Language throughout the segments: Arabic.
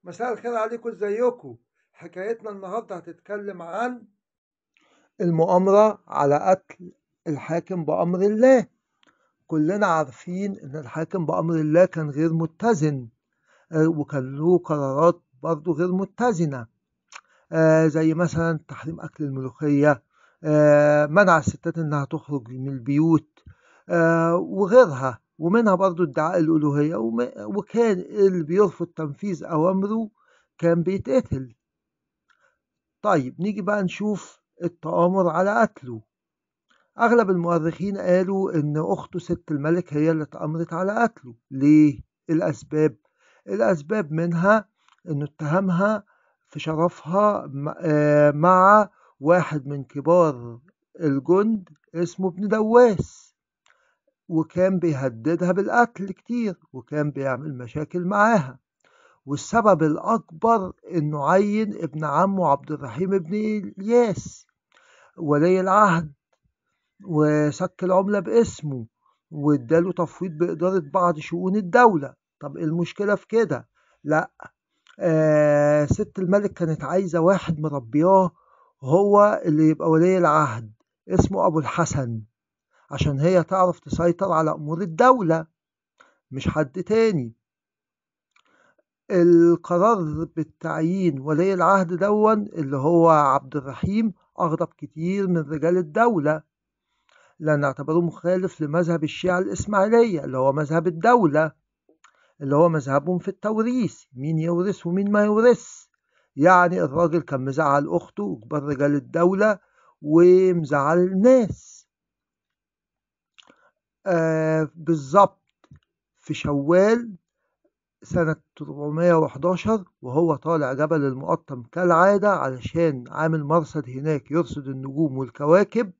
مساء الخير عليكم، ازيكم؟ حكايتنا النهارده هتتكلم عن المؤامرة على قتل الحاكم بأمر الله. كلنا عارفين ان الحاكم بأمر الله كان غير متزن، وكان له قرارات برضه غير متزنة، زي مثلا تحريم أكل الملوخية، منع الستات انها تخرج من البيوت، وغيرها، ومنها برضو ادعاء الألوهية، وكان اللي بيرفض تنفيذ أوامره كان بيتقتل. طيب نيجي بقى نشوف التآمر على قتله. أغلب المؤرخين قالوا إن أخته ست الملك هي اللي تآمرت على قتله. ليه؟ الأسباب منها إنه اتهمها في شرفها مع واحد من كبار الجند اسمه ابن دواس، وكان بيهددها بالقتل كتير، وكان بيعمل مشاكل معاها. والسبب الأكبر إنه عين ابن عمه عبد الرحيم ابن إلياس ولي العهد، وسك العملة باسمه، واداله تفويض بإدارة بعض شؤون الدولة. طب إيه المشكلة في كده؟ لا، ست الملك كانت عايزة واحد مربياه هو اللي يبقى ولي العهد، اسمه أبو الحسن، عشان هي تعرف تسيطر على أمور الدولة، مش حد تاني. القرار بالتعيين ولي العهد دون اللي هو عبد الرحيم أغضب كتير من رجال الدولة، لأن اعتبروه مخالف لمذهب الشيعة الإسماعيلية اللي هو مذهب الدولة، اللي هو مذهبهم في التوريث، مين يورث ومين ما يورث. يعني الراجل كان مزعل أخته وكبار رجال الدولة ومزعل الناس. بالظبط في شوال سنة 411 وهو طالع جبل المقطم كالعادة علشان عامل مرصد هناك يرصد النجوم والكواكب،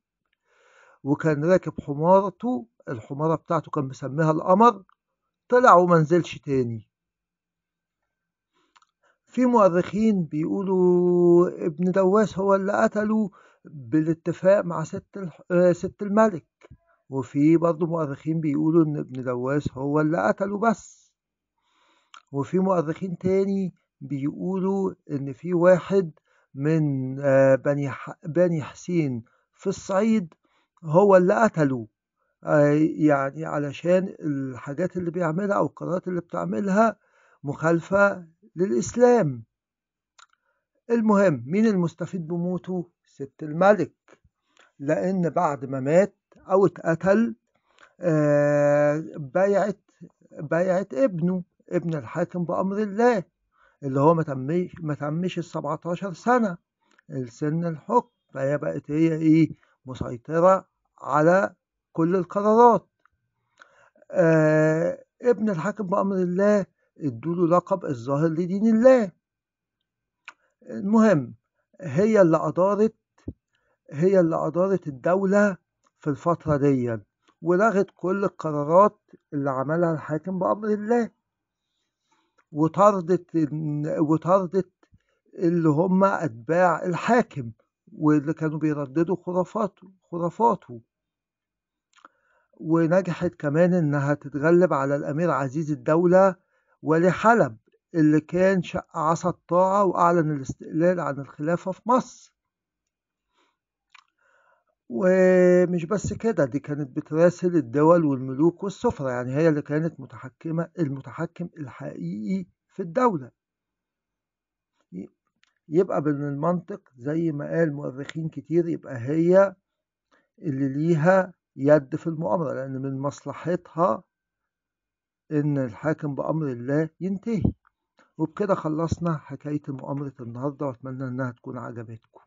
وكان راكب حمارته، الحمارة بتاعته كان مسميها القمر، طلع ومنزلش تاني. في مؤرخين بيقولوا ابن دواس هو اللي قتله بالاتفاق مع ست الملك، وفي برضه مؤرخين بيقولوا ان ابن دواس هو اللي قتله بس، وفي مؤرخين تاني بيقولوا إن في واحد من بني حسين في الصعيد هو اللي قتله، يعني علشان الحاجات اللي بيعملها أو القرارات اللي بتعملها مخالفة للإسلام. المهم مين المستفيد بموته؟ ست الملك، لأن بعد ما مات أو اتقتل بايعت ابنه، ابن الحاكم بأمر الله، اللي هو ما تمش ال17 سنة السن الحكم، فهي بقت هي ايه، مسيطرة على كل القرارات. ابن الحاكم بأمر الله ادوله لقب الظاهر لدين الله. المهم هي اللي أدارت الدولة في الفترة دي، ولغت كل القرارات اللي عملها الحاكم بأمر الله، وطردت اللي هم أتباع الحاكم واللي كانوا بيرددوا خرافاته. ونجحت كمان إنها تتغلب على الأمير عزيز الدولة ولي حلب، اللي كان شق عصا الطاعة وأعلن الاستقلال عن الخلافة في مصر. ومش بس كده، دي كانت بتراسل الدول والملوك والسفرة، يعني هي اللي كانت المتحكم الحقيقي في الدولة. يبقى من المنطق زي ما قال مؤرخين كتير، يبقى هي اللي ليها يد في المؤامرة، لأن من مصلحتها إن الحاكم بأمر الله ينتهي. وبكده خلصنا حكاية مؤامرة النهاردة، وأتمنى إنها تكون عجبتكم.